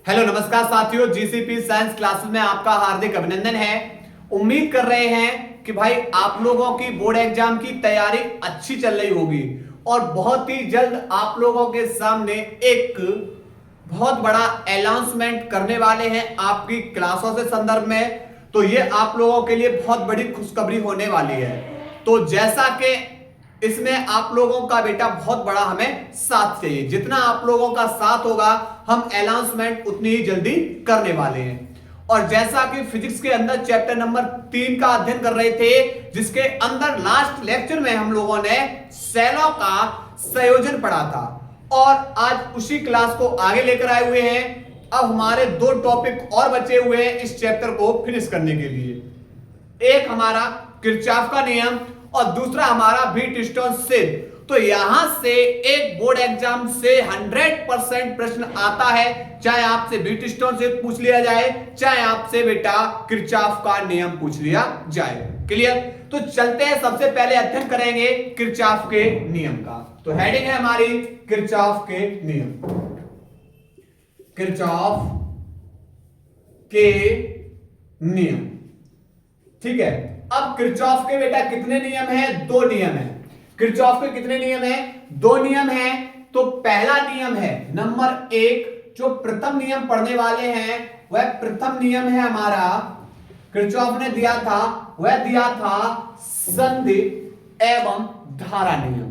Hello नमस्कार साथियों, GCP science classes में आपका हार्दिक अभिनंदन है। उम्मीद कर रहे हैं कि भाई आप लोगों की बोर्ड एग्जाम की तैयारी अच्छी चल रही होगी और बहुत ही जल्द आप लोगों के सामने एक बहुत बड़ा अनाउंसमेंट करने वाले हैं आपकी क्लासों से संदर्भ में। तो ये आप लोगों के लिए बहुत बड़ी खुशखबरी होने वाली है। तो जैसा कि इसमें आप लोगों का बेटा बहुत बड़ा हमें साथ चाहिए, जितना आप लोगों का साथ होगा हम अनाउंसमेंट उतनी ही जल्दी करने वाले हैं। और जैसा कि फिजिक्स के अंदर चैप्टर नंबर 3 का अध्ययन कर रहे थे, जिसके अंदर लास्ट लेक्चर में हम लोगों ने सेलों का संयोजन पढ़ा था और आज उसी क्लास को आगे लेकर आए हुए हैं। अब हमारे 2 टॉपिक और बचे हुए हैं इस चैप्टर को फिनिश करने के लिए। एक हमारा किरचॉफ का नियम और दूसरा हमारा व्हीटस्टोन सिद्ध। तो यहां से एक बोर्ड एग्जाम से 100% प्रश्न आता है, चाहे आपसे व्हीटस्टोन सिद्ध पूछ लिया जाए, चाहे आपसे बेटा किरचॉफ का नियम पूछ लिया जाए। क्लियर? तो चलते हैं, सबसे पहले अध्ययन करेंगे किरचॉफ के नियम का। तो हेडिंग है हमारी किरचॉफ के नियम। किरचॉफ के नियम, ठीक है। अब किरचॉफ के बेटा कितने नियम हैं? 2 नियम हैं। किरचॉफ के कितने नियम हैं? 2 नियम हैं। तो पहला नियम है नंबर 1, जो प्रथम नियम पढ़ने वाले हैं वह प्रथम नियम है हमारा, किरचॉफ ने दिया था, वह दिया था संधि एवं धारा नियम।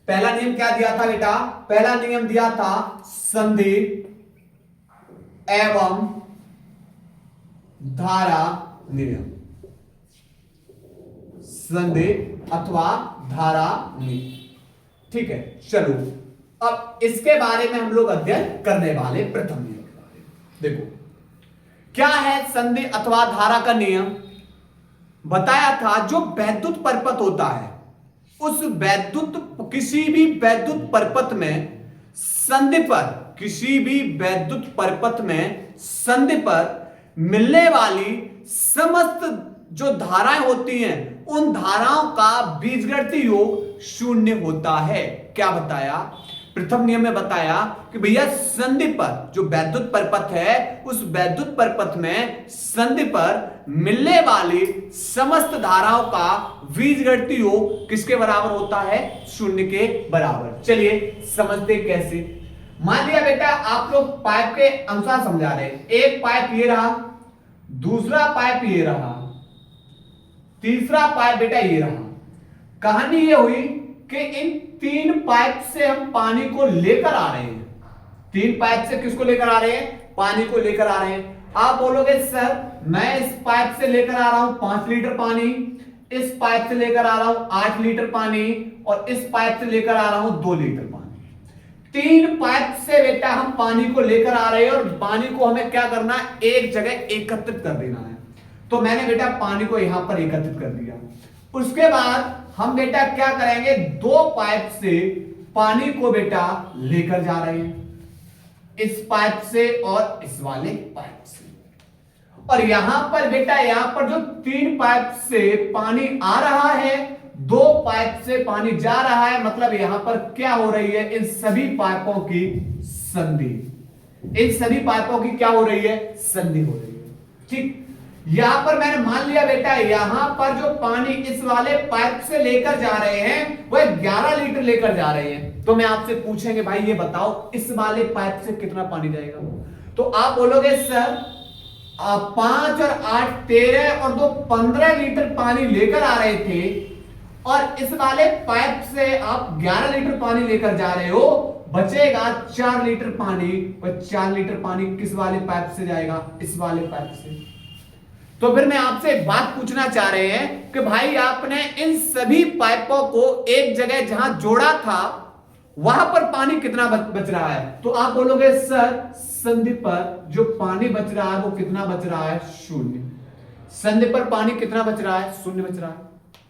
पहला नियम क्या दिया था बेटा? पहला नियम दिया था संधि एवं धारा नियम, संधि अथवा धारा नियम, ठीक है। चलो अब इसके बारे में हम लोग अध्ययन करने वाले प्रथम नियम के बारे में। देखो क्या है संधि अथवा धारा का नियम। बताया था जो वैद्युत परपथ होता है उस किसी भी वैद्युत परपथ में संधि पर, किसी भी वैद्युत परपथ में संधि पर मिलने वाली समस्त जो धाराएं होती हैं उन धाराओं का बीजगणितीय योग 0 होता है। क्या बताया? प्रथम नियम में बताया कि भैया संधि पर जो वैद्युत परपथ है उस वैद्युत परपथ में संधि पर मिलने वाली समस्त धाराओं का बीजगणितीय योग किसके बराबर होता है? 0 के बराबर। चलिए समझते कैसे। मान लिया बेटा आप लोग पाइप के अनुसार समझा रहे हैं। एक पाइप ये रहा, दूसरा पाइप ये रहा, तीसरा पाइप बेटा ये रहा। कहानी ये हुई कि इन 3 पाइप से हम पानी को लेकर आ रहे हैं। 3 पाइप से किसको लेकर आ रहे हैं? पानी को लेकर आ रहे हैं। आप बोलोगे सर मैं इस पाइप से लेकर आ रहा हूं 5 लीटर पानी, इस पाइप से लेकर आ रहा हूं 8 लीटर पानी और इस पाइप से लेकर आ रहा हूं 2 लीटर पानी। 3 पाइप से बेटा हम पानी को लेकर आ रहे हैं और पानी को हमें क्या करना है? एक जगह एकत्रित कर देना है। तो मैंने बेटा पानी को यहां पर एकत्रित कर दिया। उसके बाद हम बेटा क्या करेंगे? 2 पाइप से पानी को बेटा लेकर जा रहे हैं, इस पाइप से और इस वाले पाइप से। और यहां पर बेटा यहां पर जो 3 पाइप से पानी आ रहा है, 2 पाइप से पानी जा रहा है, मतलब यहां पर क्या हो रही है? इन सभी पाइपों की संधि, इन सभी पाइपों की क्या हो रही है? संधि हो रही है। ठीक, यहां पर मैंने मान लिया बेटा यहां पर जो पानी इस वाले पाइप से लेकर जा रहे हैं वह 11 लीटर लेकर जा रहे हैं। तो मैं आपसे पूछेंगे भाई ये बताओ इस वाले पाइप से कितना पानी जाएगा? तो आप बोलोगे सर 5 और 8 13 और 2 15 लीटर पानी लेकर आ रहे थे और इस वाले पाइप से आप 11 लीटर पानी लेकर जा रहे हो, बचेगा 4 लीटर पानी। वह 4 लीटर पानी किस वाले पाइप से जाएगा? इस वाले पाइप से। तो फिर मैं आपसे एक बात पूछना चाह रहे हैं कि भाई आपने इन सभी पाइपों को एक जगह जहां जोड़ा था वहां पर पानी कितना बच रहा है? तो आप बोलोगे सर संधि पर जो पानी बच रहा है वो कितना बच रहा है? 0। संधि पर पानी कितना बच रहा है? 0 बच रहा है।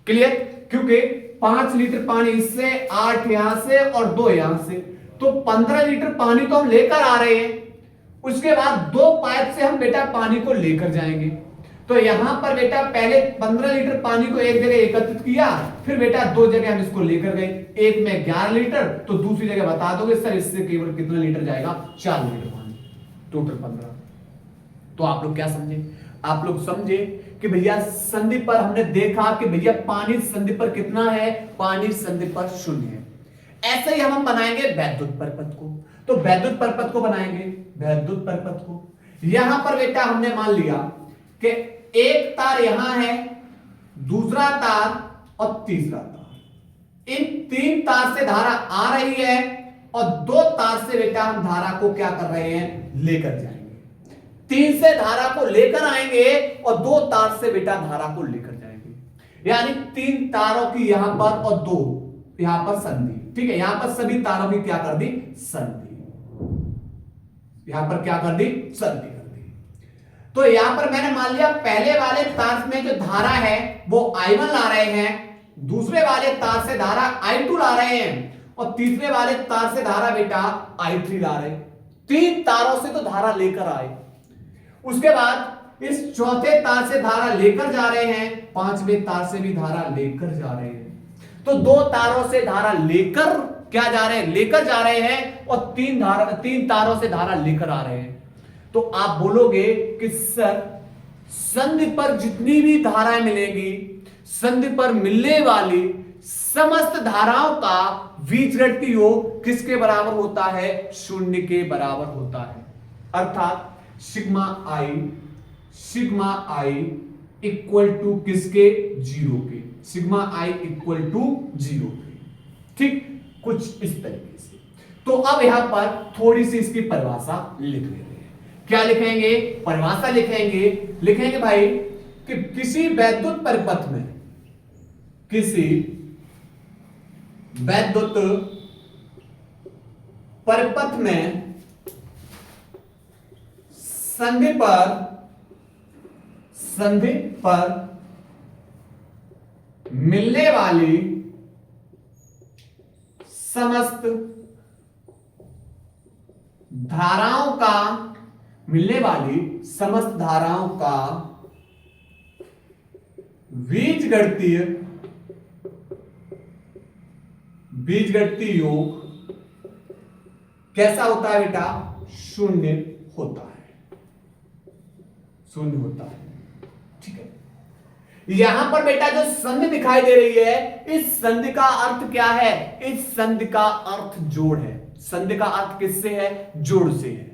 क्लियर? क्योंकि 5 लीटर पानी इससे, 8 यहां से और 2 यहां से, तो 15 लीटर पानी तो हम लेकर आ रहे हैं। उसके बाद 2 पाइप से हम बेटा पानी को लेकर जाएंगे। तो यहां पर बेटा पहले 15 लीटर पानी को एक जगह एकत्रित किया, फिर बेटा 2 जगह हम इसको लेकर गए, एक में 11 लीटर, तो दूसरी जगह बता दोगे सर इससे केवल कितना लीटर जाएगा? 4 लीटर पानी। टोटल 15। तो आप लोग क्या समझे? आप लोग समझे कि भैया संधि पर हमने देखा कि भैया पानी संधि पर कितना है, पानी संधि पर 0 है। ऐसे ही हम बनाएंगे वैद्युत परपथ को। तो वैद्युत परपथ को बनाएंगे, वैद्युत परपथ को यहां पर बेटा हमने मान लिया कि एक तार यहां है, दूसरा तार और तीसरा तार। इन 3 तार से धारा आ रही है और 2 तार से बेटा हम धारा को क्या कर रहे हैं, लेकर जाएंगे। 3 से धारा को लेकर आएंगे और 2 तार से बेटा धारा को लेकर जाएंगे। यानी 3 तारों की यहां पर और 2 यहां पर संधि। ठीक है, यहां पर सभी तारों की क्या कर दी, संधि। यहां पर क्या कर दी, संधि कर दी। तो यहां पर मैंने मान लिया पहले वाले तार में जो धारा है वो I1 ला रहे हैं, दूसरे वाले तार से धारा I2 ला रहे हैं और तीसरे वाले तार से धारा बेटा I3 ला रहे हैं। 3 तारों से तो धारा लेकर आए, उसके बाद इस चौथे तार से धारा लेकर जा रहे हैं, 5वें तार से भी धारा लेकर जा रहे हैं। तो 2 तारों से धारा लेकर क्या जा रहे हैं, लेकर जा रहे हैं और 3 तारों से धारा लेकर आ रहे हैं। तो आप बोलोगे कि सर संधि पर जितनी भी धाराएं मिलेंगी, संधि पर मिलने वाली समस्त धाराओं का बीजगणितीय योग किसके बराबर होता है, 0 के बराबर होता है। अर्थात सिग्मा आई इक्वल टू किसके, 0 के। सिग्मा आई इक्वल टू 0 के। ठीक, कुछ इस तरीके से। तो अब यहां पर थोड़ी सी इसकी परिभाषा लिख लेते हैं। क्या लिखेंगे, परिभाषा लिखेंगे भाई कि किसी वैद्युत परिपथ में, किसी वैद्युत परिपथ में संधि पर मिलने वाली समस्त धाराओं का बीजगणितीय योग कैसा होता है बेटा, 0 होता है। 0 होता है। ठीक है, यहां पर बेटा जो संधि दिखाई दे रही है, इस संधि का अर्थ क्या है, इस संधि का अर्थ जोड़ है। संधि का अर्थ किससे है, जोड़ से है।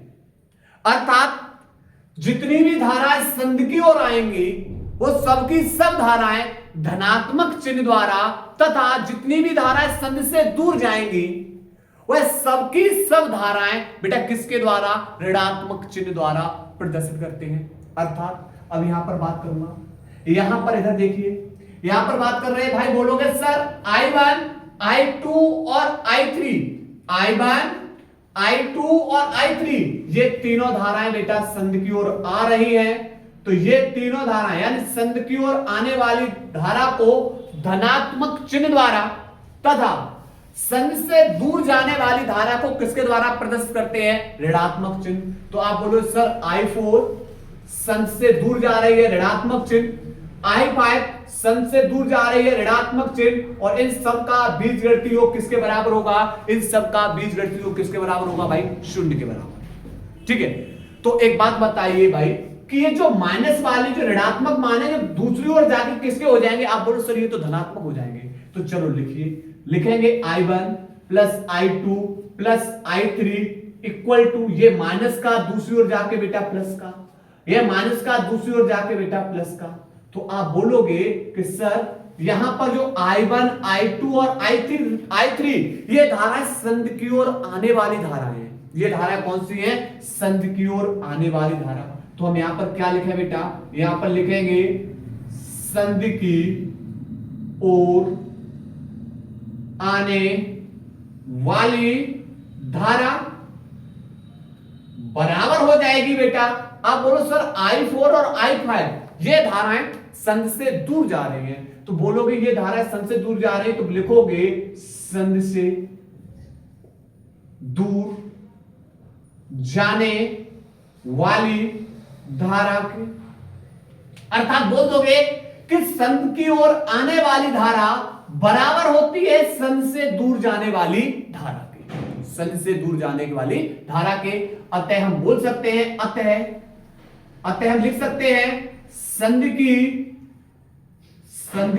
अर्थात जितनी भी धाराएं संधि की ओर आएंगी वो सबकी सब धाराएं धनात्मक चिन्ह द्वारा, तथा जितनी भी धाराएं संधि से दूर जाएंगी वह सबकी सब धाराएं बेटा किसके द्वारा, ऋणात्मक चिन्ह द्वारा प्रदर्शित करते हैं। अर्थात अब यहां पर बात करूंगा, यहां पर इधर देखिए, यहां पर बात कर रहे हैं भाई, बोलोगे सर I1, I2 और I3, I1, I2 और I3 ये तीनों धाराएं बेटा संधि की ओर आ रही हैं। तो ये तीनों धाराएं यानी संधि की ओर आने वाली धारा को धनात्मक चिन्ह द्वारा तथा संधि से दूर जाने वाली धारा को किसके द्वारा प्रदर्शित करते हैं, ऋणात्मक चिन्ह। तो आप बोलो सर I4 संधि से दूर जा रही है, ऋणात्मक चिन्ह, I5 संधि से दूर जा रही है, ऋणात्मक चिन्ह, और इन सब का बीजगणितीय योग किसके बराबर होगा, इन सब का बीजगणितीय योग किसके बराबर होगा भाई, 0 के बराबर। ठीक है, तो एक बात बताइए भाई कि ये जो माइनस वाली जो ऋणात्मक मान है, जो दूसरी ओर जाके किसके हो जाएंगे, आप बोलो सर ये तो धनात्मक हो जाएंगे। तो चलो लिखिए, लिखेंगे I1 plus I2 plus I3 equal to ये माइनस का दूसरी ओर जाके बेटा प्लस का, ये माइनस का दूसरी ओर जाके बेटा प्लस का। तो आप बोलोगे कि सर यहां पर जो I1, I2 और I3 ये धाराएं संधि की ओर आने वाली धाराएं हैं। ये धाराएं कौन सी हैं, संधि की ओर आने वाली धारा। तो हम यहां पर क्या लिखे बेटा, यहां पर लिखेंगे संधि की ओर आने वाली धारा बराबर हो जाएगी बेटा, आप बोलो सर I4 और I5 ये धाराएं संधि से दूर जा रही हैं। तो बोलोगे ये धाराएं संधि से दूर जा रही है, तो लिखोगे संधि से दूर जाने वाली धारा के, अर्थात बोल दोगे कि संधि की ओर आने वाली धारा बराबर होती है संधि से दूर जाने वाली धारा के। संधि से दूर जाने वाली धारा के। अतः हम बोल सकते हैं, अतः हम लिख सकते हैं संधि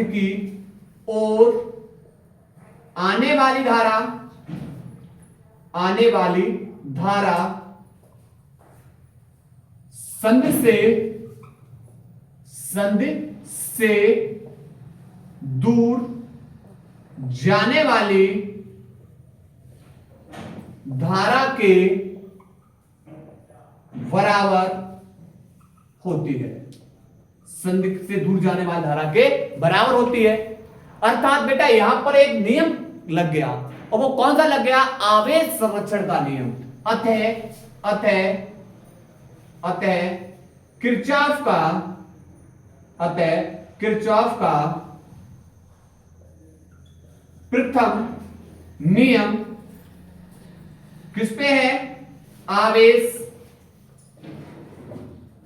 की ओर आने वाली धारा संधि से दूर जाने वाली धारा के बराबर होती है। संधि से दूर जाने वाली धारा के बराबर होती है। अर्थात बेटा यहां पर एक नियम लग गया, और वो कौन सा लग गया? आवेश संरक्षण का नियम। अतः किरचॉफ का प्रथम नियम किस पे है? आवेश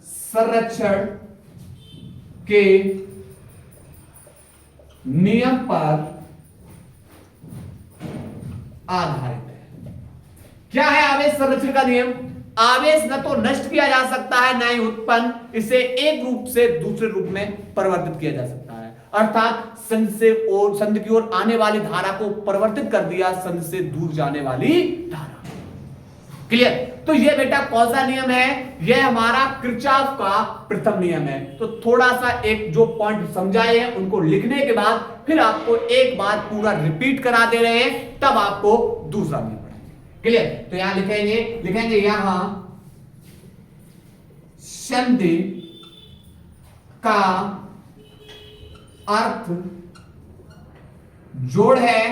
संरक्षण के नियम पर आधारित है। क्या है आवेश संरक्षण का नियम? आवेश न तो नष्ट किया जा सकता है, ना ही उत्पन्न, इसे एक रूप से दूसरे रूप में परिवर्तित किया जा सकता है। अर्थात संधि की ओर आने वाली धारा को परिवर्तित कर दिया संधि से दूर जाने वाली धारा। क्लियर? तो ये बेटा कौन सा नियम है? यह हमारा किरचॉफ का प्रथम नियम है। तो थोड़ा सा एक जो पॉइंट समझाए हैं उनको लिखने के बाद फिर आपको एक बार पूरा रिपीट करा दे रहे हैं, तब आपको दूसरा नियम पढ़ेंगे। क्लियर? तो यहां लिखेंगे यहां संधि का अर्थ जोड़ है,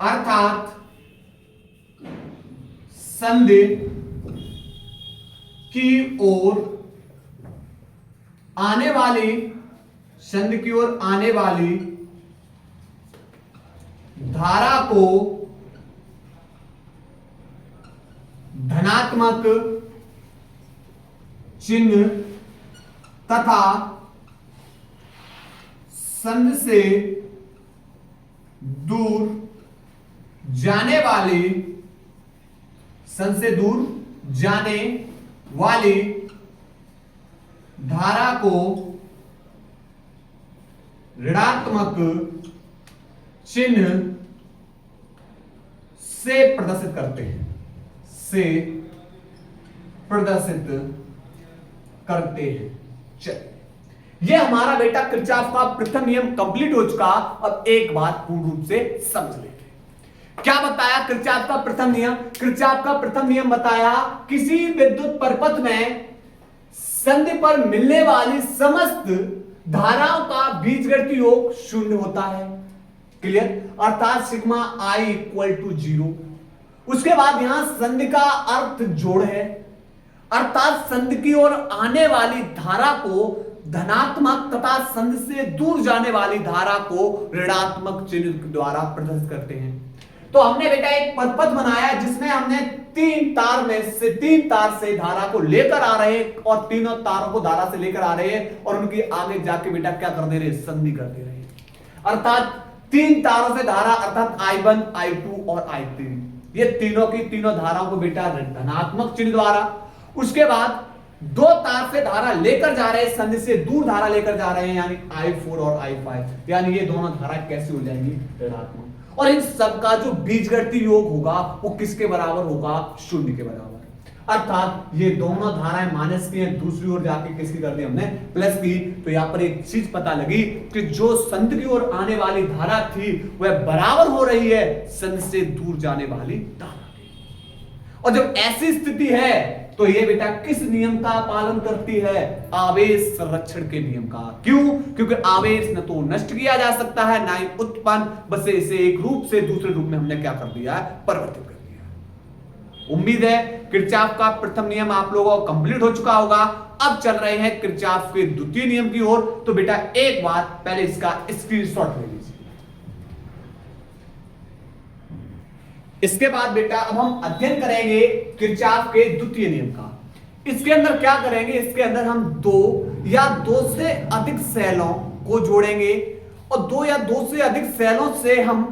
अर्थात संधि की ओर आने वाली धारा को धनात्मक चिन्ह तथा संधि से दूर जाने वाली धारा को ऋणात्मक चिन्ह से प्रदर्शित करते हैं। चलिए, यह हमारा बेटा किरचॉफ का प्रथम नियम कंप्लीट हो चुका। अब एक बात पूर्ण रूप से समझ लेते हैं। क्या बताया किरचॉफ का प्रथम नियम? किरचॉफ का प्रथम नियम बताया किसी विद्युत परिपथ में संधि पर मिलने वाली समस्त धाराओं का बीजगणितीय योग शून्य होता है। क्लियर? अर्थात सिग्मा आई इक्वल टू 0। उसके बाद यहां संधि का अर्थ जोड़ है, अर्थात संधि की ओर आने वाली धारा को धनात्मक तथा संधि से दूर जाने वाली धारा को ऋणात्मक चिन्ह द्वारा प्रदर्शित करते हैं। तो हमने बेटा एक परिपथ बनाया जिसमें हमने तीन तार से धारा को लेकर आ रहे हैं, और तीनों तारों को धारा से लेकर आ रहे हैं, और उनकी आगे जाके बेटा क्या कर दे रहे हैं? संधि कर दे रहे हैं। अर्थात तीन तारों से धारा, अर्थात I1, I2 और I3, ये तीनों की तीनों धाराओं को बेटा धनात्मक चिन्ह द्वारा, उसके बाद दो तार से धारा लेकर जा रहे हैं, संधि से दूर धारा लेकर जा रहे हैं, यानी I4 और I5, यानी ये दोनों धारा कैसे हो जाएंगी? ऋणात्मक। और इन सब का जो बीजगणितीय योग होगा वो किसके बराबर होगा? शून्य के बराबर। अर्थात ये दोनों धाराएं माइनस की हैं, दूसरी ओर जाके किसकी कर दी हमने? प्लस की। तो यहां पर एक चीज पता लगी कि जो संधि की ओर आने वाली धारा थी वह बराबर हो रही है संधि से दूर जाने वाली धारा। और जब ऐसी स्थिति है तो ये बेटा किस नियम का पालन करती है? आवेश संरक्षण के नियम का। क्यों? क्योंकि आवेश न तो नष्ट किया जा सकता है, ना ही उत्पन्न, बस इसे एक रूप से दूसरे रूप में हमने क्या कर दिया? परिवर्तित कर दिया। उम्मीद है किरचॉफ का प्रथम नियम आप लोगों को कंप्लीट हो चुका होगा। अब चल रहे हैं किरचॉफ के द्वितीय नियम की ओर। तो बेटा एक बात पहले इसका स्क्रीनशॉट ले लीजिए। इसके बाद बेटा अब हम अध्ययन करेंगे किरचॉफ के द्वितीय नियम का। इसके अंदर क्या करेंगे? इसके अंदर हम दो या दो से अधिक सेलों को जोड़ेंगे, और दो या दो से अधिक सेलों से हम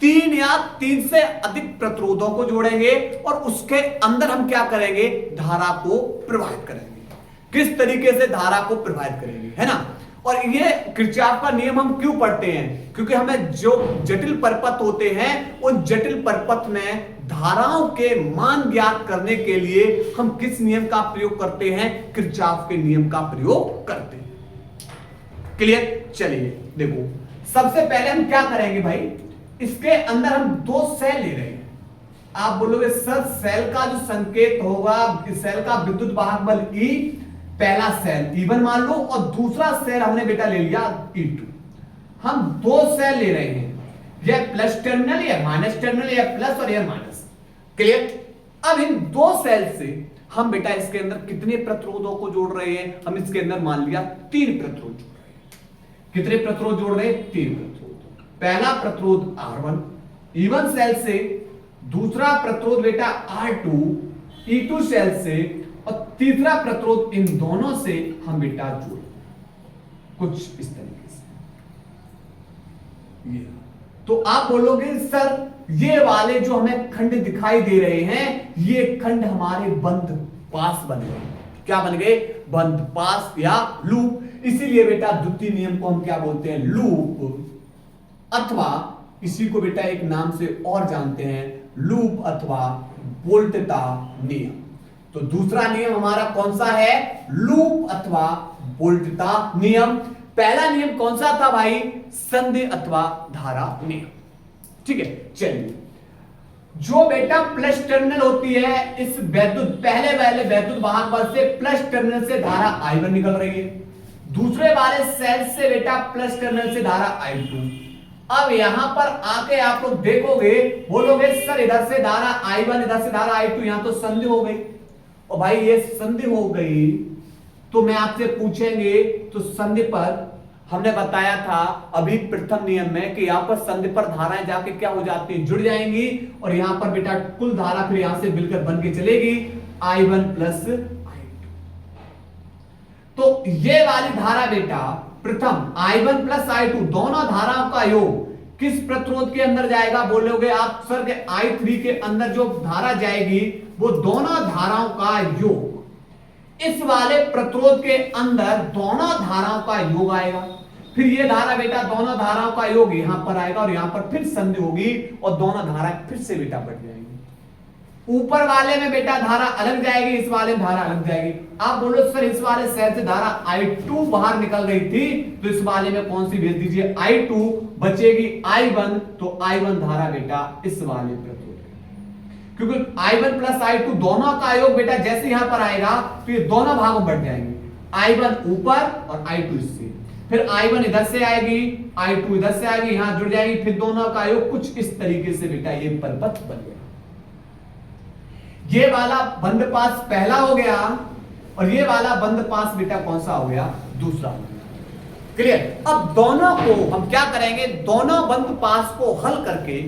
तीन या तीन से अधिक प्रतिरोधों को जोड़ेंगे और उसके अंदर हम क्या करेंगे, धारा को प्रवाहित करेंगे। किस तरीके से धारा को प्रवाहित करेंगे, है ना। और ये किरचॉफ का नियम हम क्यों पढ़ते हैं, क्योंकि हमें जो जटिल परपथ होते हैं उन जटिल परपथ में धाराओं के मान ज्ञात करने के लिए हम किस नियम का प्रयोग करते हैं, किरचॉफ के नियम का प्रयोग करते हैं। क्लियर। चलिए देखो, सबसे पहले हम क्या करेंगे भाई, इसके अंदर हम दो सेल ले रहे हैं। आप बोलोगे सर सेल का जो संकेत होगा, इस सेल का विद्युत वाहक बल E, पहला सेल E1 मान लो और दूसरा सेल हमने बेटा ले लिया E2। हम दो सेल ले रहे हैं, यह प्लस टर्मिनल, यह माइनस टर्मिनल, यह प्लस और यह माइनस। क्लियर। अब इन दो सेल से हम बेटा इसके अंदर कितने प्रतिरोधों को जोड़ रहे हैं, हम इसके अंदर मान लिया 3 प्रतिरोध जोड़ रहे हैं। कितने प्रतिरोध जोड़ रहे हैं, 3 प्रतिरोध। पहला प्रतिरोध R1 E1 सेल से, दूसरा प्रतिरोध बेटा R2 E2 सेल से, और तीसरा प्रतिरोध इन दोनों से हम बेटा जोड़ कुछ इस तरीके से। ये तो आप बोलोगे सर ये वाले जो हमें खंड दिखाई दे रहे हैं, ये खंड हमारे बंद पास बन गए। क्या बन गए, बंद पास या लूप। इसीलिए बेटा द्वितीय नियम को हम क्या बोलते हैं, लूप, अथवा इसी को बेटा एक नाम से और जानते हैं, लूप अथवा वोल्टता नियम। तो दूसरा नियम हमारा कौन सा है, लूप अथवा वोल्टता नियम। पहला नियम कौन सा था भाई, संधि अथवा धारा नियम। ठीक है। चलिए, जो बेटा प्लस टर्मिनल होती है, इस वैद्युत पहले वाले वैद्युत वाहक बल से प्लस टर्मिनल से धारा I1 निकल रही है, दूसरे वाले सेल से बेटा प्लस टर्मिनल से धारा I2। अब यहां पर आके आप लोग देखोगे, बोलोगे सर इधर से धारा I1 इधर से धारा I2, यहां तो संधि हो गई। और भाई ये संधि हो गई तो मैं आपसे पूछेंगे, तो संधि पर हमने बताया था अभी प्रथम नियम में कि यहां पर संधि पर धाराएं जाके क्या हो जाती हैं, जुड़ जाएंगी, और यहां पर बेटा कुल धारा फिर यहां से मिलकर बन के चलेगी I1 प्लस I2। तो ये वाली धारा बेटा प्रथम I1 प्लस I2 दोनों धाराओं का योग किस प्रतिरोध के अंदर जाएगा, बोलोगे आप सर के I3 के अंदर जो धारा जाएगी वो दोनों धाराओं का योग, इस वाले प्रतिरोध के अंदर दोनों धाराओं का योग आएगा। फिर ये धारा बेटा दोनों धाराओं का योग यहां पर आएगा और यहां पर फिर संधि होगी और दोनों धाराएं फिर से बेटा बढ़ जाएंगी। ऊपर वाले में बेटा धारा अलग जाएगी, इस वाले में धारा अलग जाएगी। आप बोलो सर इस वाले सेल से धारा I2 बाहर निकल रही थी, तो इस वाले में कौन सी भेज दीजिए, I2, बचेगी I1, तो I1 धारा बेटा इस वाले प्रतिरोध, क्योंकि I1 प्लस I2 दोनों का योग बेटा जैसे यहां पर आएगा तो ये दोनों भागों में बढ़ जाएंगे, I1 ऊपर और I2 इससे। फिर I1 इधर से आएगी, I2 इधर से आएगी, यहां जुड़ जाएगी, फिर दोनों का योग कुछ इस तरीके से बेटा ये परपथ बन गया। ये वाला बंद पास पहला हो गया और ये वाला बंद पास बेटा कौन सा हो गया, दूसरा हो गया। क्लियर। अब दोनों को हम क्या करेंगे, दोनों बंद पास को हल करके,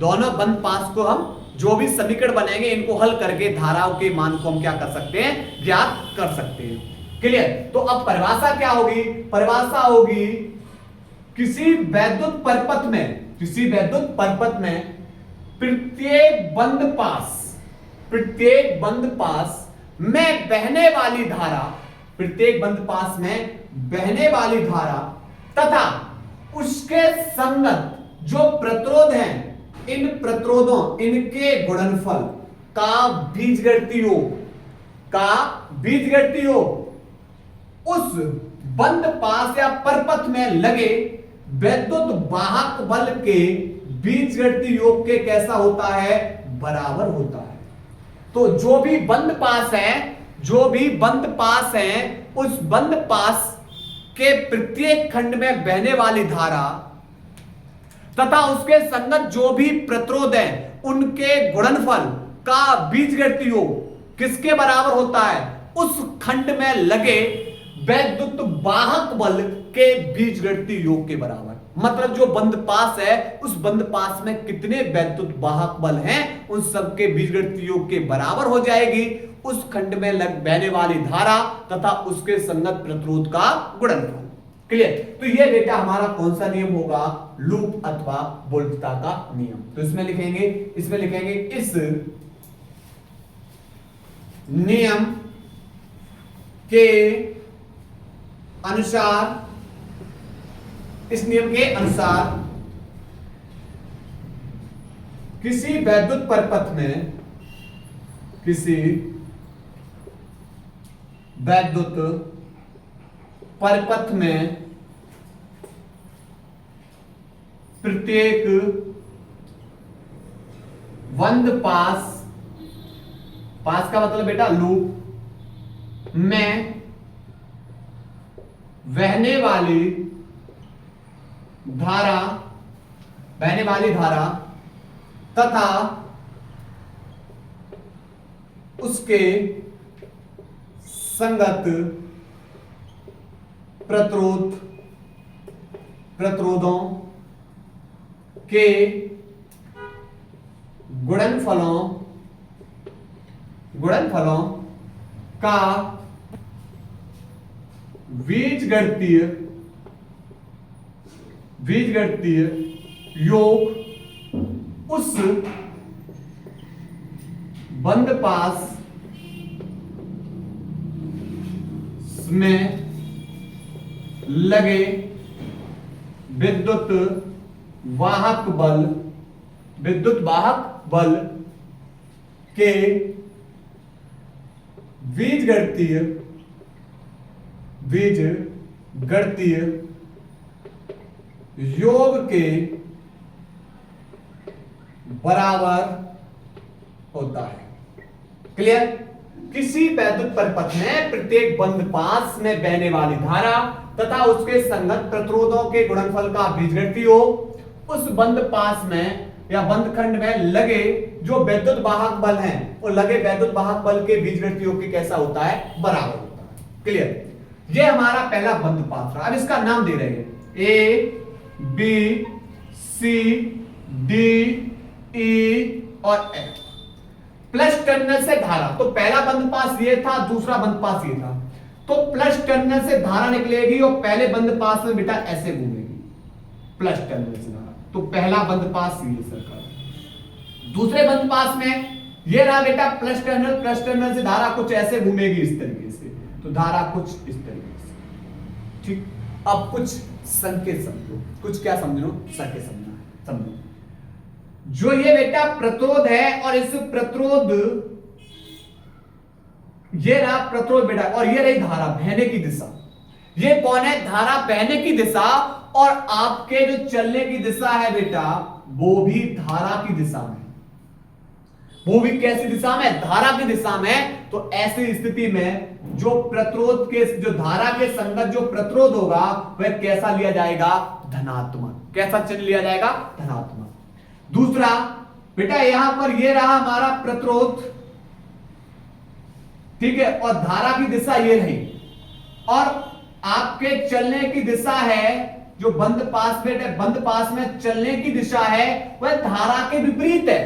दोनों बंद पास को हम जो भी समीकरण बनेंगे इनको हल करके धाराओं के मान को हम क्या कर सकते हैं, ज्ञात कर सकते हैं। क्लियर। तो अब परिभाषा क्या होगी, परिभाषा होगी किसी वैद्युत परपथ में, किसी वैद्युत परपथ में प्रत्येक बंद पास में बहने वाली धारा, प्रत्येक बंद पास में बहने वाली धारा तथा उसके संगत जो प्रतिरोध हैं, इन प्रतिरोधों इनके गुणनफल का बीजगणितीय योग उस बंद पास या परपथ में लगे वैद्युत वाहक बल के बीजगणितीय योग के कैसा होता है, बराबर होता है। तो जो भी बंद पास है उस बंद पास के प्रत्येक खंड में बहने वाली धारा तथा उसके संगत जो भी प्रतिरोध है उनके गुणनफल का बीजगणितीय योग किसके बराबर होता है, उस खंड में लगे वैद्युत वाहक बल के बीजगणितीय योग के बराबर। मतलब जो बंद पास है उस बंद पास में कितने वैद्युत वाहक बल हैं उन सबके बीजगणितीय योग के बराबर हो जाएगी उस खंड में बहने वाली धारा तथा उसके संगत प्रतिरोध का गुणनफल। क्लियर। तो ये बेटा हमारा कौन सा नियम होगा, लूप अथवा वोल्टता का नियम। तो इसमें लिखेंगे इस नियम के अनुसार, इस नियम के अनुसार किसी वैद्युत परिपथ में, किसी वैद्युत परिपथ में प्रत्येक बंद पास का मतलब बेटा लूप में बहने वाली धारा तथा उसके संगत प्रतिरोधों के गुणनफलों का बीजगणितीय योग उस बंद पास में लगे विद्युत वाहक बल के बीजगणितीय योग के बराबर होता है। क्लियर। किसी वैद्युत परिपथ में प्रत्येक बंद पास में बहने वाली धारा तथा उसके संगत प्रतिरोधों के गुणनफल का बीजगणितीय योग उस बंद पास में या बंद खंड में लगे जो वैद्युत वाहक बल हैं, वो लगे वैद्युत वाहक बल के बीजगणितीय योग के कैसा होता है, बराबर होता है। क्लियर। ये हमारा पहला बंद पास रहा। अब इसका नाम दे रहे हैं A B C D E और एफ। प्लस टर्मिनल से धारा, तो पहला बंद पास ये था, दूसरा बंद पास ये था। तो प्लस टर्मिनल से धारा निकलेगी और पहले बंद पास में बेटा ऐसे घूमेगी, प्लस टर्मिनल से धारा। तो पहला बंद पास ये सर्कल। दूसरे बंद पास में ये रहा बेटा प्लस टर्मिनल से धारा कुछ ऐसे घूमेगी इस तरीके से, तो धारा कुछ इस तरीके से। ठीक। अब कुछ संकेत समझो, कुछ क्या समझो, संकेत समझो। जो ये बेटा प्रतिरोध है और इस प्रतिरोध, ये रहा प्रतिरोध बेटा, और ये रही धारा बहने की दिशा। ये कौन है, धारा बहने की दिशा, और आपके जो चलने की दिशा है बेटा वो भी धारा की दिशा में। वो भी कैसी दिशा में, धारा की दिशा में। तो ऐसी स्थिति में जो प्रतिरोध के, जो धारा के संगत जो प्रतिरोध होगा वह कैसा लिया जाएगा, धनात्मक। कैसा चिन्ह लिया जाएगा, धनात्मक। दूसरा बेटा यहां पर ये रहा हमारा प्रतिरोध, ठीक है, और धारा की दिशा ये रही, और आपके चलने की दिशा है जो बंद पास में चलने की दिशा है वह धारा के विपरीत है।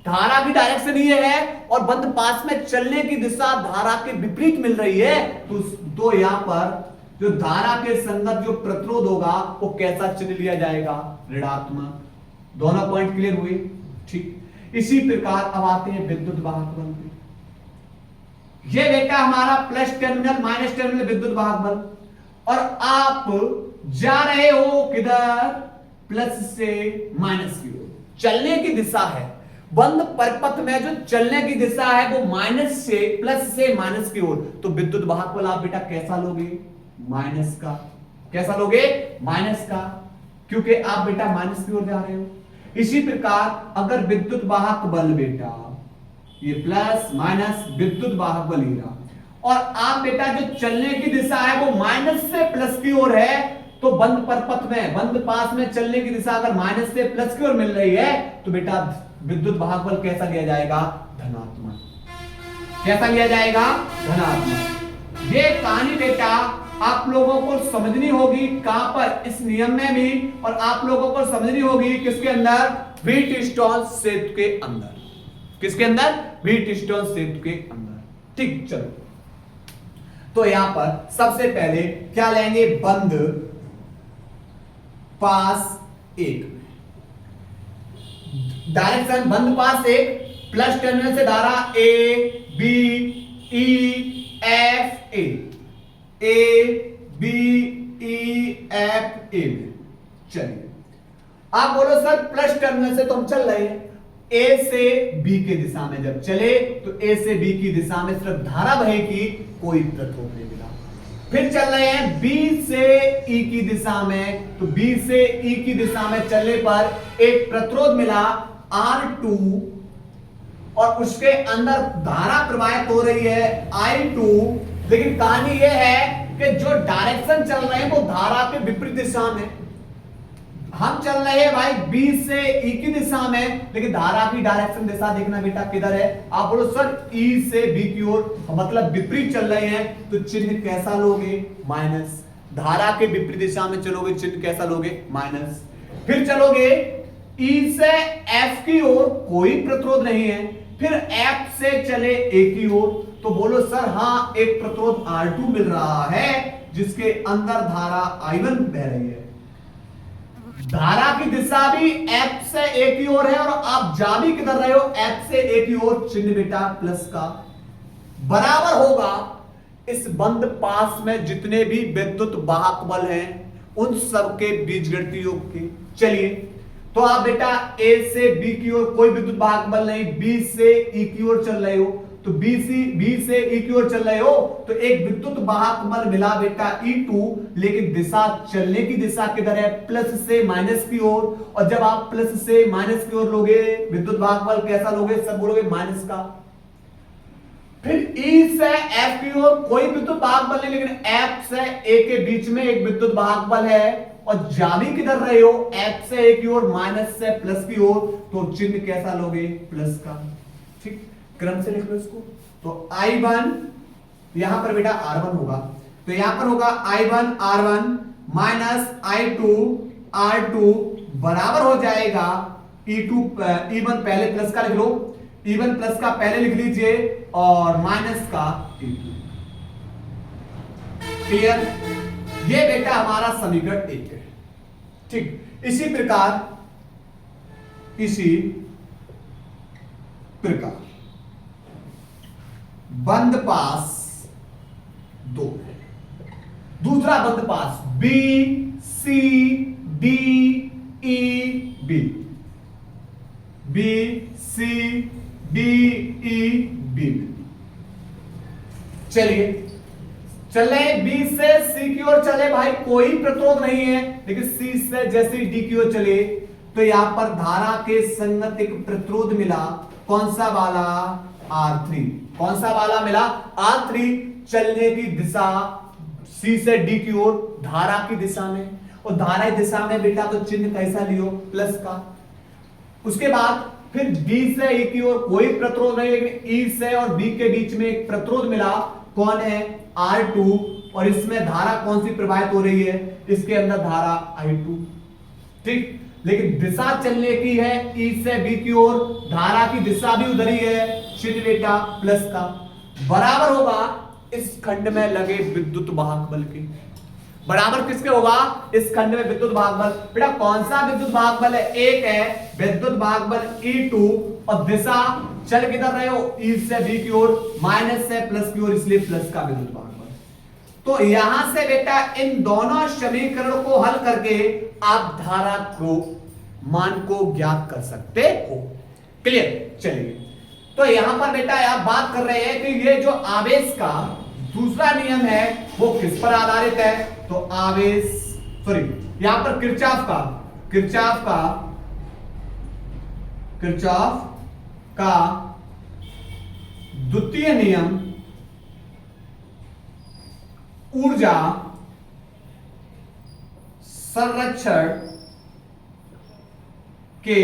धारा की डायरेक्शन ये है और बंद पास में चलने की दिशा धारा के विपरीत मिल रही है। तो यहां पर जो धारा के संगत जो प्रतिरोध होगा वो कैसा चिन्ह लिया जाएगा, ऋणात्मक। दोनों पॉइंट क्लियर हुए। ठीक। इसी प्रकार अब आते हैं विद्युत वाहक बल पे। ये बेटा हमारा प्लस टर्मिनल माइनस टर्मिनल विद्युत वाहक बल, और आप जा रहे हो किधर, प्लस से माइनस की ओर। चलने की दिशा है, बंद परिपथ में जो चलने की दिशा है वो माइनस से, प्लस से माइनस की ओर। तो विद्युत वाहक बल आप बेटा कैसा लोगे, माइनस का। कैसा लोगे, माइनस का, क्योंकि आप बेटा माइनस की ओर जा रहे हो। इसी प्रकार अगर विद्युत वाहक बल बेटा ये प्लस माइनस विद्युत वाहक बल ही रहा, और आप बेटा जो चलने की दिशा है वो माइनस से प्लस की ओर है, तो बंद परिपथ में, बंद पास में चलने की दिशा अगर माइनस से प्लस की ओर मिल रही है तो बेटा विद्युत वाहक बल कैसा लिया जाएगा, धनात्मक। कैसा लिया जाएगा, धनात्मक। ये कहानी बेटा आप लोगों को समझनी होगी कहां पर, इस नियम में भी, और आप लोगों को समझनी होगी किसके अंदर, व्हीटस्टोन सेतु के अंदर। किसके अंदर, व्हीटस्टोन सेतु के अंदर। ठीक। चलो तो यहां पर सबसे पहले क्या लेंगे, बंद पास एक, डायरेक्शन बंद पास एक, प्लस टर्मिनल से धारा A B E F A B E F A. चलिए आप बोलो सर प्लस टर्मिनल से तो हम चल रहे हैं, ए से बी के दिशा में जब चले तो ए से बी की दिशा में सिर्फ धारा बहेगी, कोई प्रतिरोध नहीं मिला। फिर चल रहे हैं बी से ई की दिशा में, तो बी से ई की दिशा में चलने पर एक प्रतिरोध मिला R2 और उसके अंदर धारा प्रवाहित हो रही है I2। लेकिन कहानी यह है कि जो डायरेक्शन चल रहे हैं वो धारा के विपरीत दिशा में, हम चल रहे हैं भाई बी से ई की दिशा में, लेकिन धारा की डायरेक्शन दिशा देखना बेटा किधर है। आप बोलो सर ई से बी की ओर, मतलब विपरीत चल रहे हैं, तो चिन्ह कैसा लोगे? माइनस। धारा के विपरीत दिशा में चलोगे, चिन्ह कैसा लोगे? माइनस। फिर चलोगे ई से एफ की ओर, कोई प्रतिरोध नहीं है, फिर एफ से चले ए की ओर, तो बोलो सर हाँ एक प्रतिरोध R2 मिल रहा है जिसके अंदर धारा I1 बह रही है। धारा की दिशा भी F से A की ओर है और आप जा भी किधर रहे हो? F से A की ओर। चिन्ह बेटा प्लस का बराबर होगा इस बंद पास में जितने भी विद्युत वाहक बल हैं उन सब के बीजगणितीय योग के। चलिए तो आप बेटा A से B की ओर कोई विद्युत वाहक बल नहीं, B से E की ओर चल रहे हो, तो B से E की ओर चल रहे हो तो एक विद्युत वाहक बल मिला बेटा E2, लेकिन दिशा चलने की दिशा किधर है? प्लस से माइनस की ओर। और जब आप प्लस से माइनस की ओर लोगे विद्युत वाहक बल कैसा लोगे? सब बोलोगे माइनस का। फिर E से F की ओर कोई विद्युत वाहक बल नहीं, लेकिन F से A के बीच में एक विद्युत वाहक बल है और जा भी किधर रहे हो? F से A की ओर, माइनस से प्लस की ओर, तो चिन्ह कैसा लोगे? प्लस का। ठीक, क्रम से लिख लो इसको। तो I1 यहां पर बेटा R1 होगा, तो यहां पर होगा I1 R1 minus I2 R2 बराबर हो जाएगा E2 E1 पहले प्लस का लिख लो, E1 प्लस का पहले लिख लीजिए और माइनस का E2। क्लियर? ये बेटा हमारा समीकरण 1 है। ठीक, इसी प्रकार बंद पास 2 है। दूसरा बंद पास B C D E B, B C D E B। चलिए चले B से C की ओर चले भाई, कोई प्रतिरोध नहीं है, लेकिन C से जैसे D की ओर चले तो यहां पर धारा के संगत एक प्रतिरोध मिला। कौन सा वाला? R3। कौन सा वाला मिला? R3। चलने की दिशा C से D की ओर धारा की दिशा में, और धारा की दिशा में बेटा तो चिन्ह कैसा लियो? प्लस का। उसके बाद फिर D से E की ओर कोई प्रतिरोध नहीं, लेकिन E से और B के बीच में एक प्रतिरोध मिला। कौन है? R2। और इसमें धारा कौन सी प्रवाहित हो रही है? इसके अंदर धारा I2। ठीक, लेकिन दिशा चलने की है E से B की ओर, धारा की दिशा भी उधर ही है, चिन्ह बेटा प्लस का बराबर होगा इस खंड में लगे विद्युत वाहक बल के। बराबर किसके होगा? इस खंड में विद्युत वाहक बल। बेटा कौन सा विद्युत वाहक बल है? एक है विद्युत वाहक बल E2 और दिशा चल किधर रहे हो? E से B की ओर, माइनस से प्लस की ओर, इसलिए प्लस का विद्युत वाहक बल। तो यहां से बेटा इन दोनों समीकरणों को हल करके आप धारा को मान को ज्ञात कर सकते हो। क्लियर? चलिए तो यहां पर बेटा आप बात कर रहे हैं कि ये जो आवेश का दूसरा नियम है वो किस पर आधारित है? तो आवेश यहां पर किरचॉफ का द्वितीय नियम ऊर्जा संरक्षण के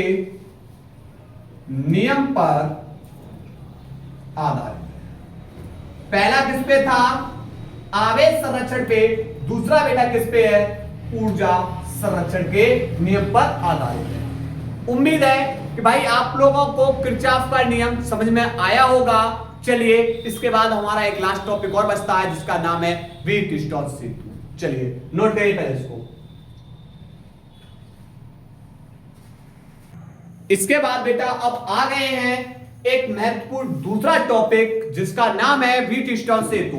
नियम पर आधारित है। पहला किस पे था? आवेश संरक्षण पे। दूसरा बेटा किस पे है? ऊर्जा संरक्षण के नियम पर आधारित है। उम्मीद है कि भाई आप लोगों को किरचॉफ का नियम समझ में आया होगा। चलिए इसके बाद हमारा एक लास्ट टॉपिक और बचता है जिसका नाम है वीट-स्टोक्स सेतु। चलिए नोट करिए पहले इसको। इसके बाद बेटा अब आ गए हैं एक महत्वपूर्ण दूसरा टॉपिक जिसका नाम है व्हीटस्टोन सेतु।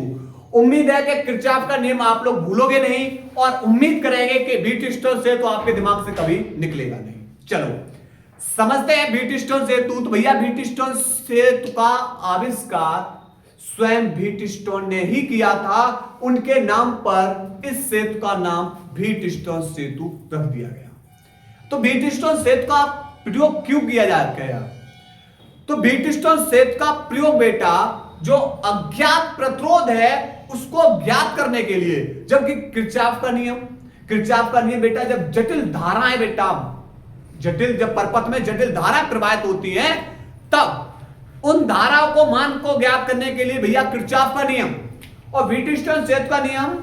उम्मीद है कि किरचॉफ का नियम आप लोग भूलोगे नहीं और उम्मीद करेंगे कि व्हीटस्टोन सेतु आपके दिमाग से कभी निकलेगा नहीं। चलो समझते हैं व्हीटस्टोन सेतु। तो भैया व्हीटस्टोन सेतु का आविष्कार स्वयं व्हीटस्टोन ने ही किया था। उनके नाम पर इस सेतु का नाम व्हीटस्टोन सेतु रख दिया गया। तो व्हीटस्टोन सेतु का प्रयोग क्यों किया जाता है? तो व्हीटस्टोन सेतु का प्रयोग बेटा जो अज्ञात प्रतिरोध है उसको ज्ञात करने के लिए, जबकि किरचॉफ का नियम बेटा जब जटिल धाराएं बेटा जब परपथ में जटिल धाराएं प्रवाहित होती हैं तब उन धाराओं को मान को ज्ञात करने के लिए भैया किरचॉफ का नियम और व्हीटस्टोन सेतु का नियम।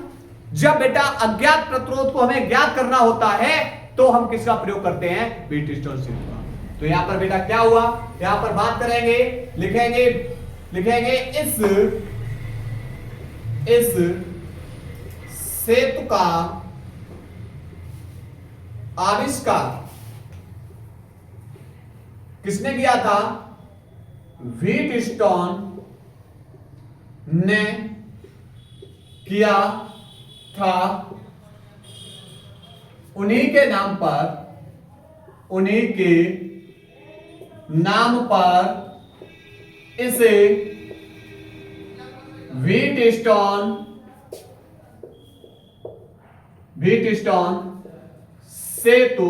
जब बेटा अज्ञात प्रतिरोध को हमें ज्ञात करना होता है तो हम किसका प्रयोग करते हैं? व्हीटस्टोन सेतु का। तो यहां पर बेटा क्या हुआ, यहां पर बात करेंगे, लिखेंगे इस सेतु का आविष्कार किसने किया था? व्हीटस्टोन ने किया था। उन्हीं के नाम पर इसे व्हीटस्टोन सेतु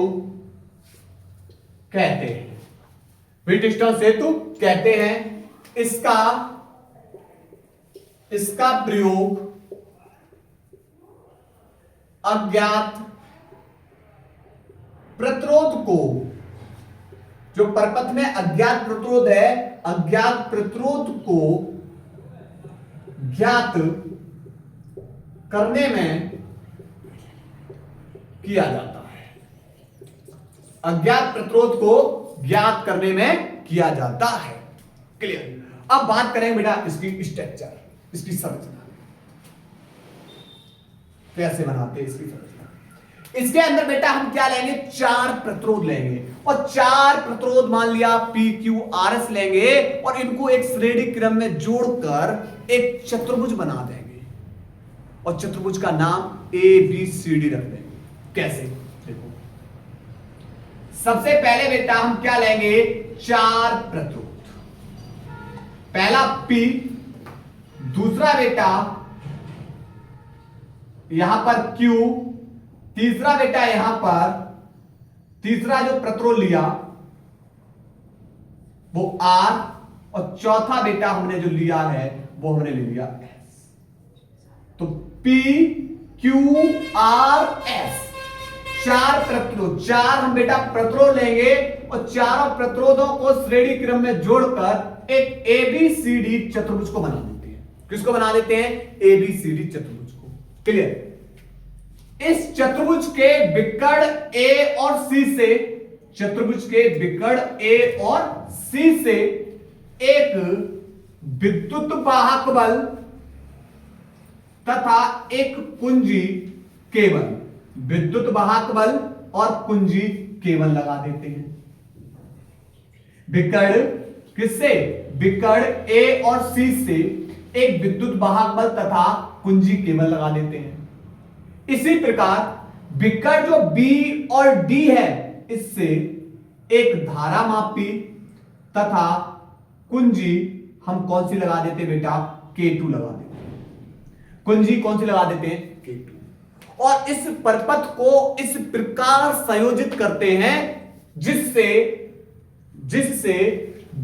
कहते हैं। व्हीटस्टोन सेतु कहते हैं। इसका प्रयोग अज्ञात प्रतिरोध को, जो परपथ में अज्ञात प्रतिरोध है, अज्ञात प्रतिरोध को ज्ञात करने में किया जाता है। अज्ञात प्रतिरोध को ज्ञात करने में किया जाता है। क्लियर? अब बात करें बेटा इसकी स्ट्रक्चर, इसकी संरचना कैसे बनाते हैं इसकी संरचना। इसके अंदर बेटा हम क्या लेंगे? 4 प्रतिरोध लेंगे और 4 प्रतिरोध मान लिया PQRS लेंगे और इनको एक श्रेणी क्रम में जोड़कर एक चतुर्भुज बना देंगे और चतुर्भुज का नाम ABCD रख देंगे। कैसे? देखो सबसे पहले बेटा हम क्या लेंगे? 4 प्रतिरोध। पहला P, दूसरा बेटा यहां पर Q, तीसरा बेटा यहां पर तीसरा जो प्रतिरोध लिया वो R और चौथा बेटा हमने जो लिया है वो हमने ले लिया S। तो P Q R S 4 प्रतिरोध, 4 हम बेटा प्रतिरोध लेंगे और चारों प्रतिरोधों को श्रेणी क्रम में जोड़कर एक ABCD चतुर्भुज को बना देते हैं। किसको बना देते हैं? ABCD चतुर्भुज को। क्लियर? इस चतुर्भुज के विकर्ण A और C से, चतुर्भुज के विकर्ण A और C से एक विद्युत वाहक बल तथा एक कुंजी केबल, विद्युत वाहक बल और कुंजी केबल लगा देते हैं। विकर्ण किससे? विकर्ण A और C से एक विद्युत वाहक बल तथा कुंजी केबल लगा देते हैं। इसी प्रकार विकर्ण जो B और D है इससे एक धारा मापी तथा कुंजी हम कौन सी लगा देते हैं बेटा? K2 लगा देते हैं। कुंजी कौन सी लगा देते हैं? K2। और इस परपथ को इस प्रकार संयोजित करते हैं जिससे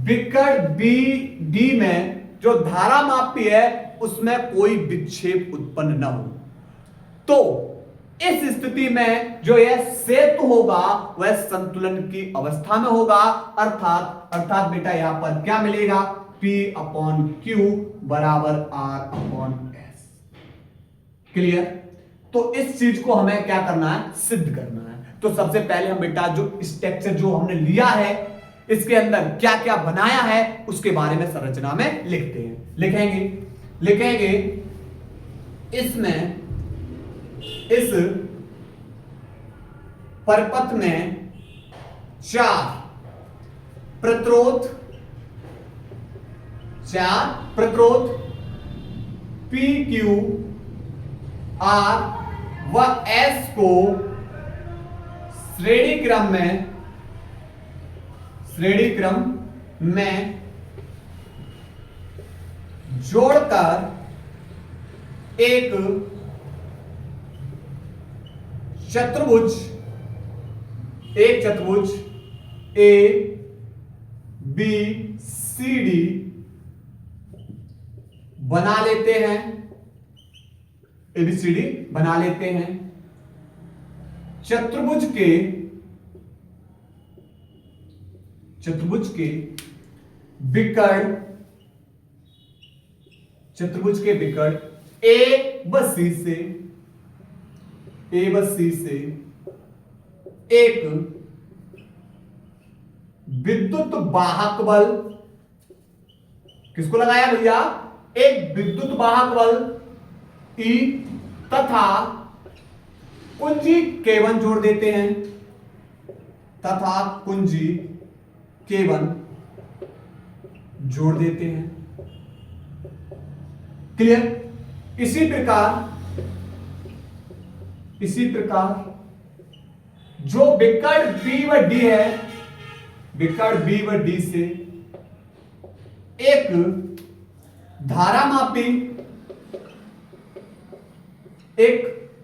विकर्ण BD में जो धारा मापी है उसमें कोई विक्षेप उत्पन्न न हो। तो इस स्थिति में जो यह सेतु होगा वह संतुलन की अवस्था में होगा, अर्थात बेटा यहां पर क्या मिलेगा? P/Q बराबर R/S। क्लियर? तो इस चीज को हमें क्या करना है? सिद्ध करना है। तो सबसे पहले हम बेटा जो स्ट्रक्चर जो हमने लिया है इसके अंदर क्या क्या बनाया है उसके बारे में संरचना में लिखते हैं। लिखेंगे इसमें इस परपथ में 4 प्रतिरोध, 4 प्रतिरोध P Q R व S को श्रेणी क्रम में जोड़कर एक चतुर्भुज ए बी सी डी बना लेते हैं, एबीसीडी बना लेते हैं। चतुर्भुज के विकर्ण ए व सी से एक विद्युत वाहक बल, किसको लगाया भैया? एक विद्युत वाहक बल E तथा कुंजी K1 जोड़ देते हैं, क्लियर? इसी प्रकार जो विकर्ण B व D है, विकर्ण B व D से एक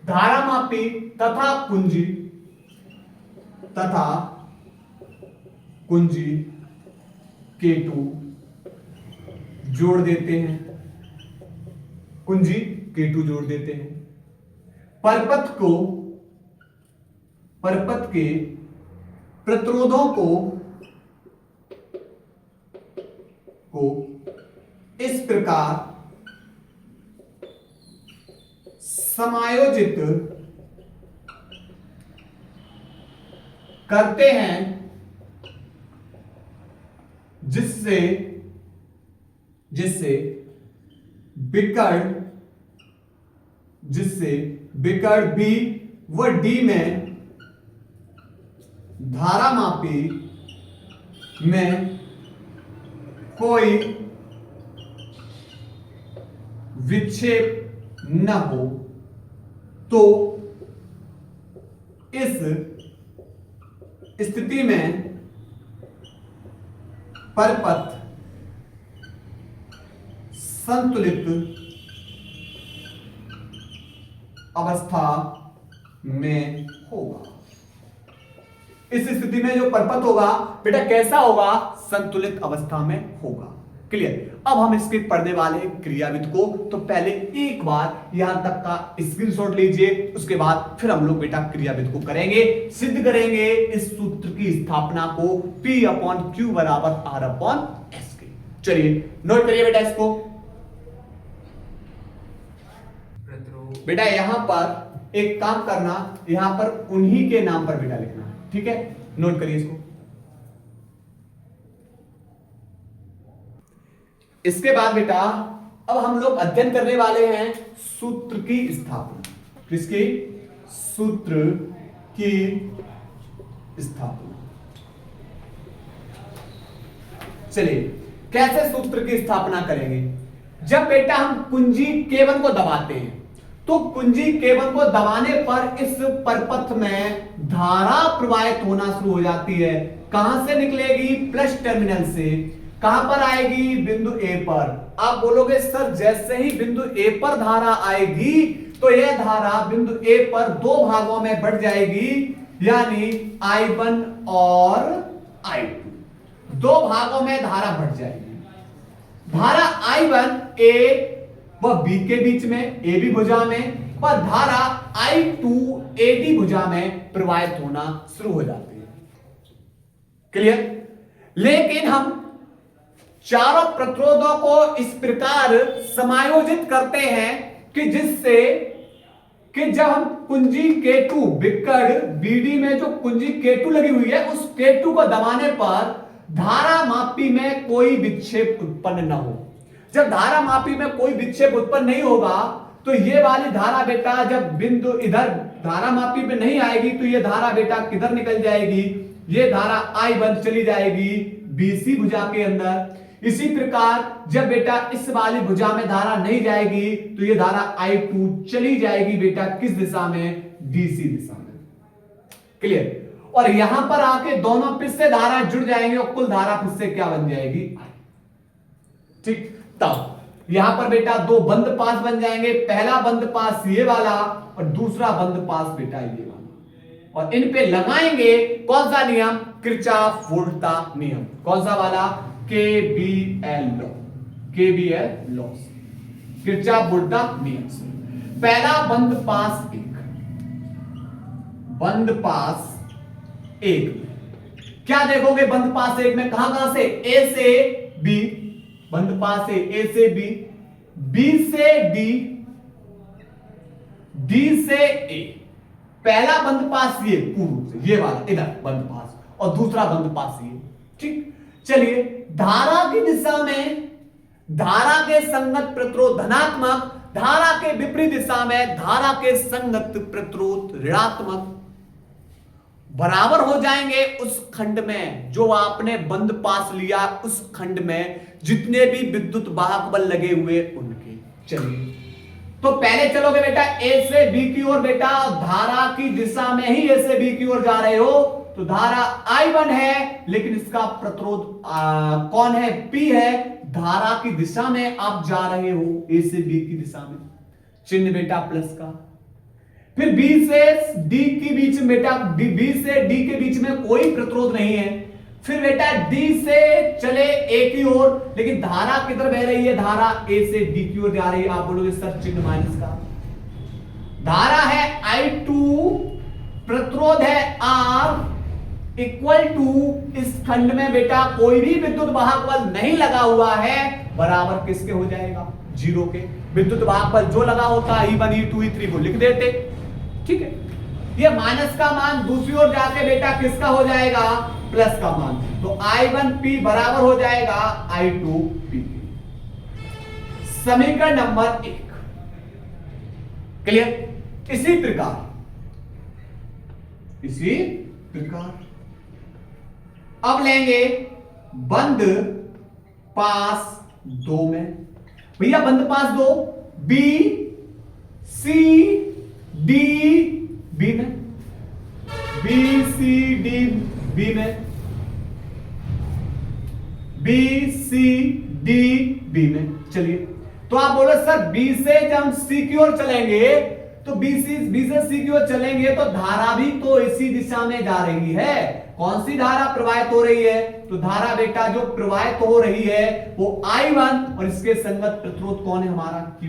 धारामापी तथा कुंजी K2 जोड़ देते हैं, परपथ के प्रतिरोधों को इस प्रकार समायोजित करते हैं जिससे विकर्ण B व D में धारामापी में कोई विक्षेप न हो, तो इस स्थिति में परपथ संतुलित अवस्था में होगा। इस स्थिति में जो परपथ होगा बेटा कैसा होगा? संतुलित अवस्था में होगा। क्लियर? अब हम इसके पढ़ने वाले क्रियाविद को, तो पहले एक बार यहां तक का स्क्रीनशॉट लीजिए, उसके बाद फिर हम लोग बेटा क्रियाविद को करेंगे, सिद्ध करेंगे इस सूत्र की स्थापना को P/Q बराबर R/S के। चलिए नोट करिए बेटा इसको। बेटा यहां पर एक काम करना, यहां पर उन्हीं के नाम पर बेटा लिखना, ठीक है? नोट करिए इसको। इसके बाद बेटा अब हम लोग अध्ययन करने वाले हैं सूत्र की स्थापना। किसकी? सूत्र की स्थापना। चलिए कैसे सूत्र की स्थापना करेंगे? जब बेटा हम कुंजी K1 को दबाते हैं, तो कुंजी K1 को दबाने पर इस परपथ में धारा प्रवाहित होना शुरू हो जाती है। कहां से निकलेगी? प्लस टर्मिनल से। कहां पर आएगी? बिंदु A पर। आप बोलोगे सर जैसे ही बिंदु A पर धारा आएगी तो यह धारा बिंदु A पर दो भागों में बढ़ जाएगी, यानी I1 और I2 दो भागों में धारा बढ़ जाएगी। धारा I1 A व B के बीच में, AB भुजा में, और धारा I2 AD भुजा में प्रवाहित होना शुरू हो जाती है। क्लियर? लेकिन हम चारों प्रतिरोधों को इस प्रकार समायोजित करते हैं कि जिससे कि जब हम कुंजी K2 विकर्ण BD में जो कुंजी K2 लगी हुई है उस K2 को दबाने पर धारा मापी में कोई विक्षेप उत्पन्न न हो। जब धारा मापी में कोई विक्षेप उत्पन्न नहीं होगा तो ये वाली धारा बेटा जब बिंदु इधर धारा मापी में नहीं आएगी तो ये धारा बेटा किधर निकल जाएगी? ये धारा I1 चली जाएगी BC भुजा के अंदर। इसी प्रकार जब बेटा इस वाली भुजा में धारा नहीं जाएगी तो ये धारा I2 चली जाएगी बेटा किस दिशा में, DC दिशा में। क्लियर। और यहां पर आके दोनों फिर से धारा जुड़ जाएंगे और कुल धारा फिर से क्या बन जाएगी, I। ठीक। तब यहां पर बेटा दो बंद पास बन जाएंगे, पहला बंद पास ये वाला और दूसरा बंद पास बेटा ये वाला, और इन पे लगाएंगे कौन सा नियम, किरचॉफ वोल्टा नियम। कौन सा वाला, KVL law, KVL law, Kirchhoff voltage नियम से। पहला बंद पास एक, बंद पास एक, क्या देखोगे बंद पास एक में, कहां से, A से B, बंद पास A से B, B से D, D से A। पहला बंद पास ये पूर्व से, ये वाला इधर बंद पास, और दूसरा बंद पास ये। ठीक। चलिए, धारा की दिशा में धारा के संगत प्रतिरोध धनात्मक, धारा के विपरीत दिशा में धारा के संगत प्रतिरोध ऋणात्मक बराबर हो जाएंगे उस खंड में जो आपने बंद पास लिया, उस खंड में जितने भी विद्युत वाहक बल लगे हुए उनके। चलिए, तो पहले चलोगे बेटा A से B की ओर बेटा, धारा की दिशा में ही A से B की ओर जा रहे हो तो धारा I1 है, लेकिन इसका प्रतिरोध कौन है, P है। धारा की दिशा में आप जा रहे हो A से B की दिशा में, चिन्ह बेटा प्लस का। फिर B से D के बीच में बेटा, B से D के बीच में कोई प्रतिरोध नहीं है। फिर बेटा D से चले A की ओर, लेकिन धारा किधर बह रही है, धारा A से D की ओर जा रही है। आप बोलोगे सर चिन्ह माइनस का, धारा है I2, प्रतिरोध है R, इक्वल टू इस खंड में बेटा कोई भी विद्युत वाहक बल नहीं लगा हुआ है, बराबर किसके हो जाएगा, 0 के। विद्युत वाहक बल जो लगा होता E1 E2 E3 को लिख देते। ठीक है, ये माइनस का मान दूसरी ओर जाके बेटा किसका हो जाएगा, प्लस का मान। तो I1P बराबर हो जाएगा I2P। समीकरण नंबर 1 क्लियर। इसी प्रकार अब लेंगे बंद पास 2 में, भैया बंद पास 2, B C D B में, B C D B में, B C D B में। चलिए, तो आप बोलो सर B से जब हम C की ओर चलेंगे तो B से C की ओर चलेंगे तो धारा भी तो इसी दिशा में जा रही है। कौन सी धारा प्रवाहित हो रही है, तो धारा बेटा जो प्रवाहित हो रही है वो I1, और इसके संगत प्रतिरोध कौन है हमारा, Q।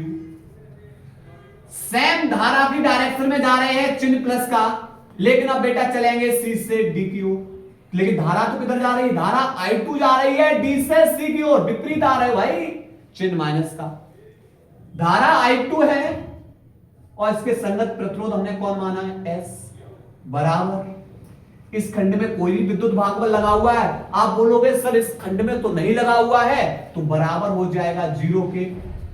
सेम धारा की डायरेक्शन में जा रहे हैं, चिन्ह प्लस का, लेकिन अब बेटा चलेंगे C से D की ओर। लेकिन धारा तो किधर जा रही है, धारा I2 जा रही है D से C की ओर, विपरीत आ रहे भाई, चिन्ह माइनस का। धारा I2 है और इसके संगत प्रतिरोध हमने कौन माना है, S, बराबर इस खंड में कोई भी विद्युत वाहक बल लगा हुआ है। आप बोलोगे सर इस खंड में तो नहीं लगा हुआ है, तो बराबर हो जाएगा 0 के,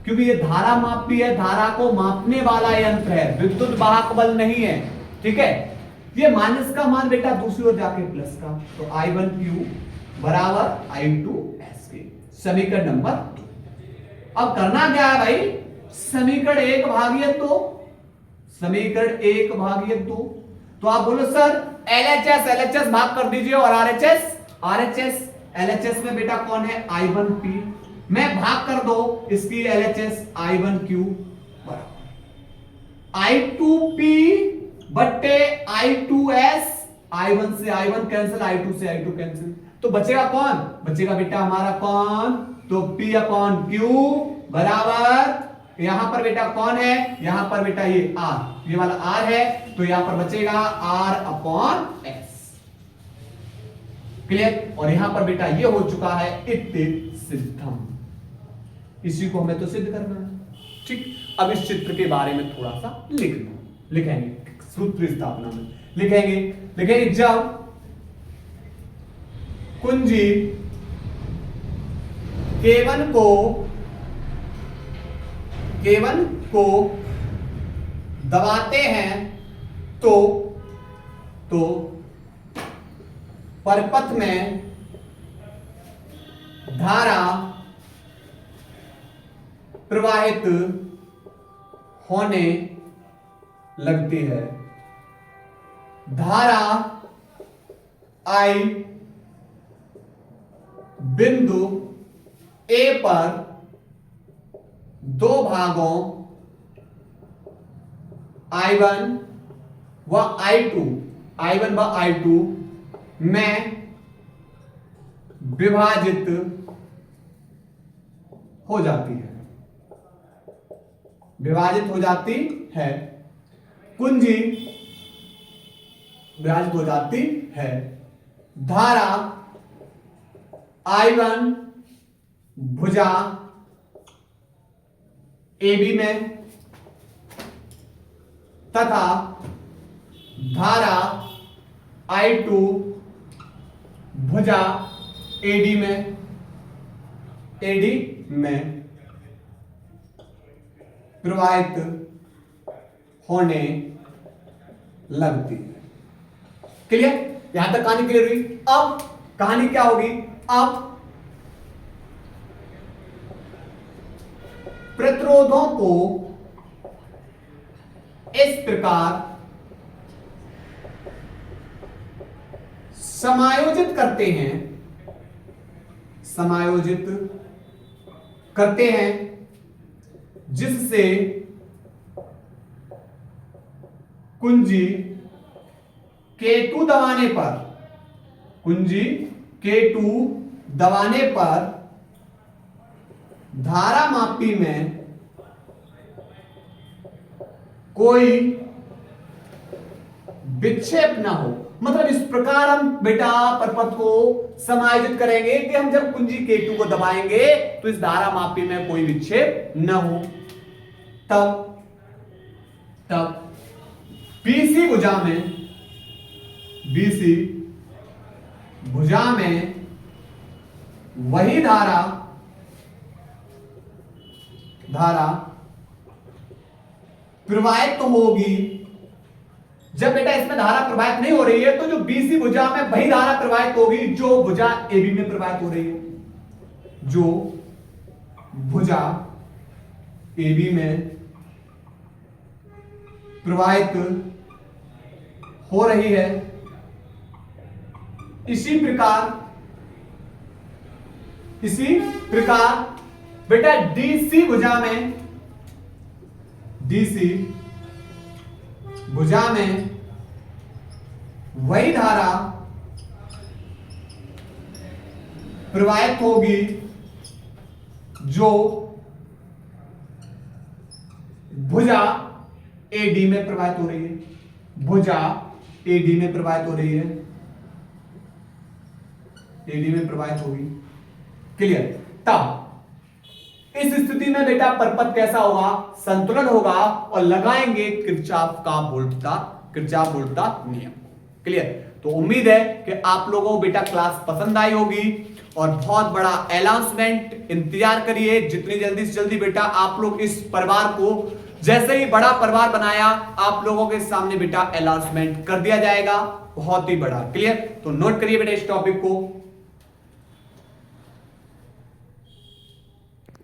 क्योंकि ये धारा मापी है, धारा को मापने वाला यंत्र है, विद्युत वाहक बल नहीं है। ठीक है, ये माइनस का मान बेटा दूसरी ओर जाके प्लस का, तो I1Q बराबर I2S के। समीकरण नंबर 2। अब करना क्या है भाई, समीकरण 1 भागित 2, समीकरण 1 भागित 2। तो आप बोलो सर LHS भाग कर दीजिए, और RHS LHS में बेटा कौन है, I1P में भाग कर दो इसकी LHS I1Q बराबर I2P बट्टे I2S। I1 से I1 कैंसिल, I2 से I2 कैंसिल, तो बचेगा कौन, बचेगा बेटा हमारा कौन, तो P अपॉन Q बराबर, यहां पर बेटा कौन है, यहां पर बेटा ये R, ये वाला R है, तो यहां पर बचेगा R अपॉन S। क्लियर। और यहां पर बेटा ये हो चुका है इति सिद्धम, इसी को हमें तो सिद्ध करना है। ठीक, अब इस चित्र के बारे में थोड़ा सा लिखेंगे सूत्र स्थापना में लिखेंगे जब कुंजी K1 को दबाते हैं तो परिपथ में धारा प्रवाहित होने लगती है। धारा आई बिंदु ए पर दो भागों I1 व I2 में विभाजित हो जाती है। विभाजित हो जाती है। कुंजी विभाजित हो जाती है। धारा I1 भुजा AB में तथा धारा I2 भुजा AD में प्रवाहित होने लगती है। क्लियर? यहां तक कहानी क्लियर हुई। अब कहानी क्या होगी? अब प्रतिरोधों को इस प्रकार समायोजित करते हैं जिससे कुंजी K2 दबाने पर धारा मापी में कोई विक्षेप ना हो। मतलब इस प्रकार हम बेटा परपथ को समायोजित करेंगे कि हम जब कुंजी K2 को दबाएंगे तो इस धारा मापी में कोई विक्षेप न हो। तब BC भुजा में वही धारा प्रवाहित तो होगी। जब बेटा इसमें धारा प्रवाहित नहीं हो रही है तो जो BC भुजा में वही धारा प्रवाहित होगी जो भुजा AB में प्रवाहित हो रही है। जो भुजा AB में प्रवाहित हो रही है। इसी प्रकार बेटा DC भुजा में वही धारा प्रवाहित होगी जो भुजा AD में प्रवाहित हो रही है। भुजा AD में प्रवाहित हो रही है। AD में प्रवाहित होगी। क्लियर? तब इस स्थिति में बेटा परपथ कैसा होगा? संतुलन होगा और लगाएंगे किरचॉफ वोल्टता नियम। क्लियर? तो उम्मीद है कि आप लोगों को बेटा क्लास पसंद आई होगी और बहुत बड़ा अनाउंसमेंट इंतजार करिए। जितनी जल्दी से जल्दी बेटा आप लोग इस परिवार को जैसे ही बड़ा परिवार बनाया आप लोगों के सामने बेटा अनाउंसमेंट कर दिया जाएगा, बहुत ही बड़ा। क्लियर? तो नोट करिए बेटा इस टॉपिक को।